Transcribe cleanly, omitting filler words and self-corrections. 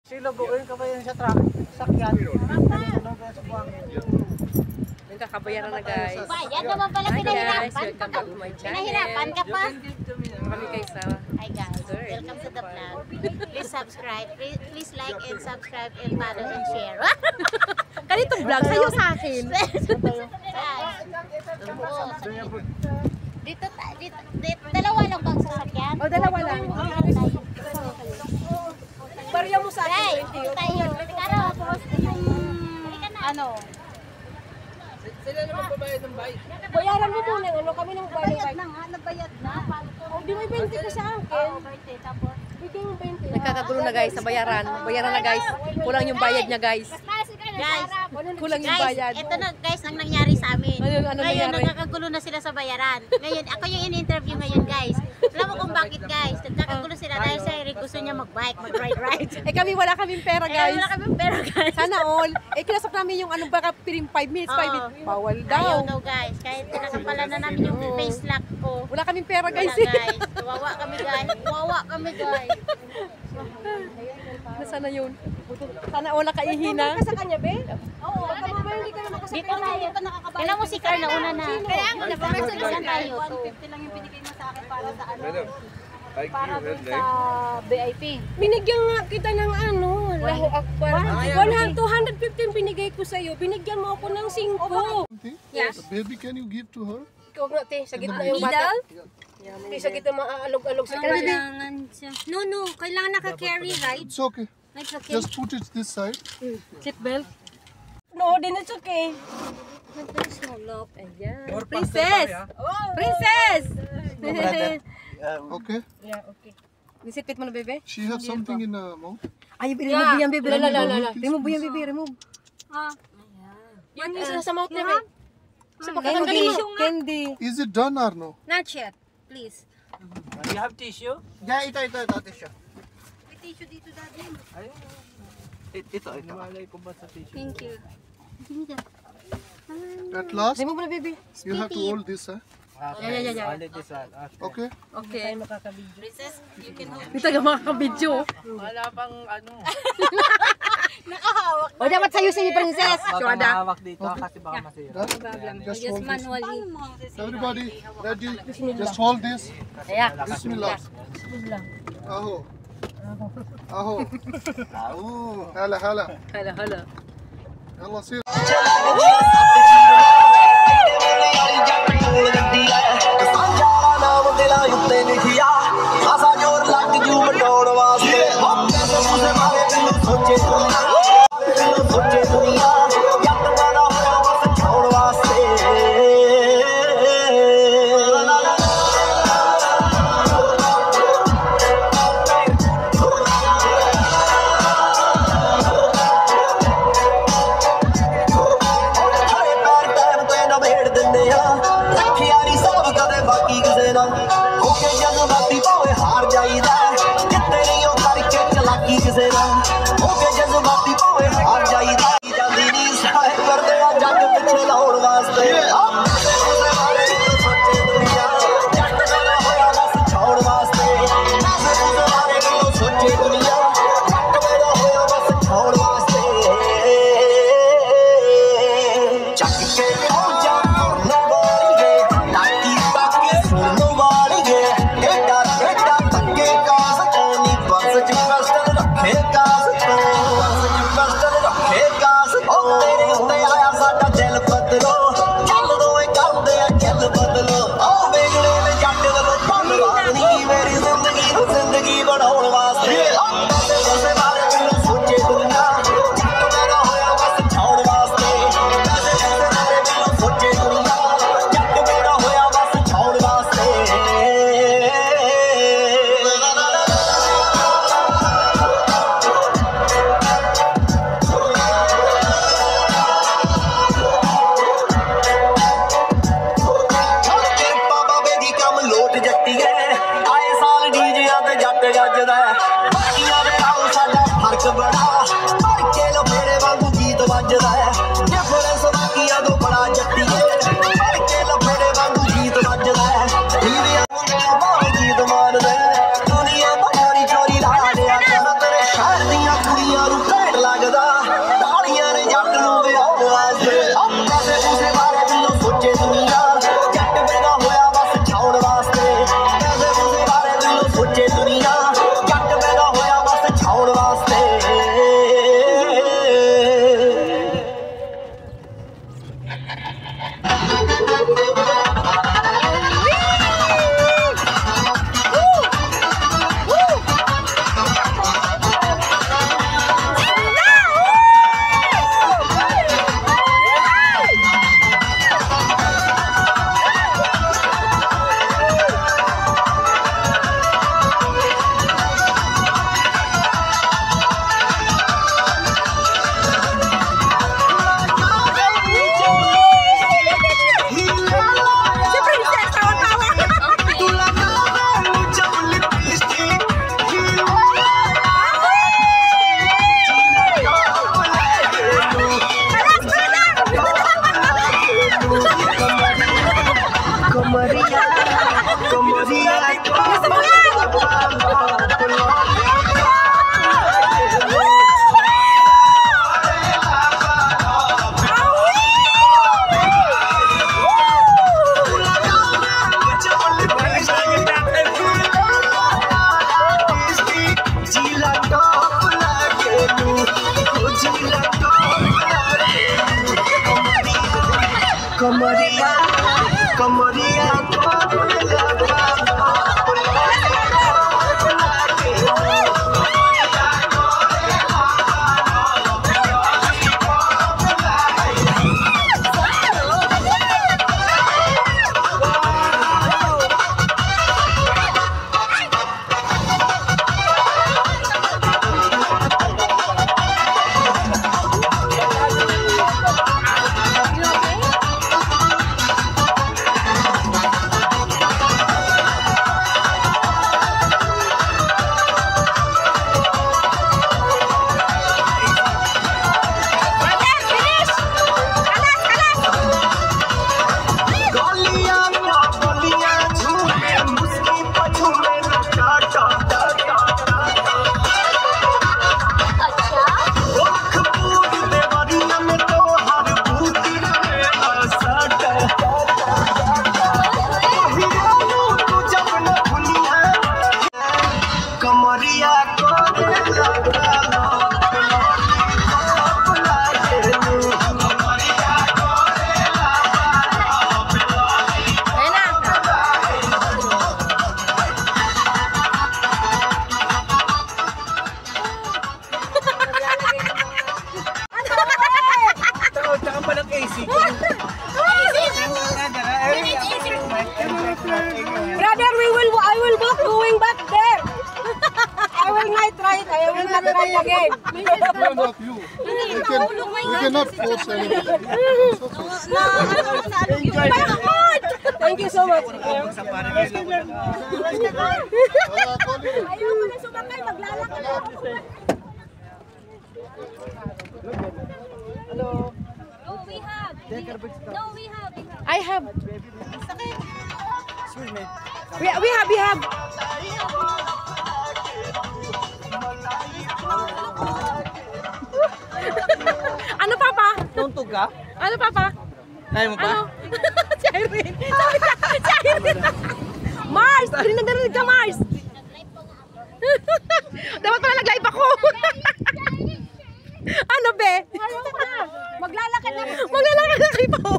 Silubuin ka ba yun sa truck? Sakyan. Nagkakabayaran na guys. Yan naman pala pinahirapan. Welcome back to my channel. Pinahirapan ka pa. Kami guys sa... Hi guys, welcome to the vlog. Please subscribe, please like and subscribe and follow and share. Ganitong vlog sa'yo sa akin. Dito, dalawa lang bang sasakyan? O, dalawa lang. Barya mo sa akin. Tayo. Ano? Sila naman babayad ng bike. Bayaran mo muna. Ano kami ng Nabayad na nga, nabayad na. Hindi may 20 ka sa akin. Tapos? Bigyan yung 20. Nagkakagulo na guys sa bayaran. Bayaran na guys. Kulang yung bayad niya guys. Guys, Kulang yung bayad. Ito na guys ang nangyari sa amin. Ano Ngayon, nangyari? nagkakagulo na sila sa bayaran. Ngayon, ako yung in-interview ngayon guys. Alam mo kung bakit guys? Nagkakagulo sila dahil sa Eric gusto niya mag-bike, mag-ride. Eh kami wala kaming pera guys. Wala kami pera guys. Sana all. Eh kinasok namin yung ano baka piring 5 minutes, 5 minutes. Bawal Ayaw daw. daw guys. Kahit pinakapalan na namin yung face lock ko. Wala kaming pera Wala guys. guys. Kawawa kami guys. Kawawa kami guys. Nasaan na yun? Sana all nakaihina. Sa kanya, be? Oo. Dito tayo. Kailan mo si Carl na una na. Kaya ako na saan tayo. 150 lang yung binigay mo sa akin para sa ano. Thank Para you, dun Red sa VIP. Binigyan nga kita ng ano, Allahu Akbar. 215 binigay ko sa'yo. Binigyan mo ako ng 5. Yes. Baby, can you give to her? Ikaw nga, te, sa gitna yung bata. Te, sa gitna maaalog-alog sa kanila. Kailangan siya. No, kailangan naka-carry, right? It's okay. It's okay. Just put it this side. Seat belt. No, din it's okay. There's no love. Ayan. Princess! Princess! Okay. Yeah, okay. Nisipit mo na, bebe? She has something in her mouth. Ay, remove mo yan, bebe. Lala. Remove mo yan, bebe. Remove. Yan yung sa mouth niya, bebe. Sa Candy. Candy. Is it done or no? Not yet. Please. You have tissue? Yeah, ito, tissue. May tissue dito, daddy. Ito. Malay ko ba sa tissue? Thank you. At last, Remove mo na, bebe. you have to hold this, huh? Yeah. Only this one. Okay. Okay. Princess, you can hold. Hindi taga makakabidyo. Wala pang ano. Nakahawak. O, dapat sa'yo si Princess. Baka mahawak dito kasi baka masira. Done? Just Just hold this. manually. Everybody, ready? Just hold this. Ayan. Bismillah. Aho. Aho. Hala. Hala. Yalla, see. again. No, not you. We cannot force anyone. Thank you so much. Ayaw mo na sumakay, maglalakad ako. Hello. No, we have. No, we have. I have. Excuse me. We have. Ano papa? Tuntog ka? Ano papa? Kaya mo pa? Ano? Si Irene. Sabi niya, si Irene. Mars! Narinig ka, Mars! Dapat pala nag-live ako. Ano be? Maglalakad na kayo pa.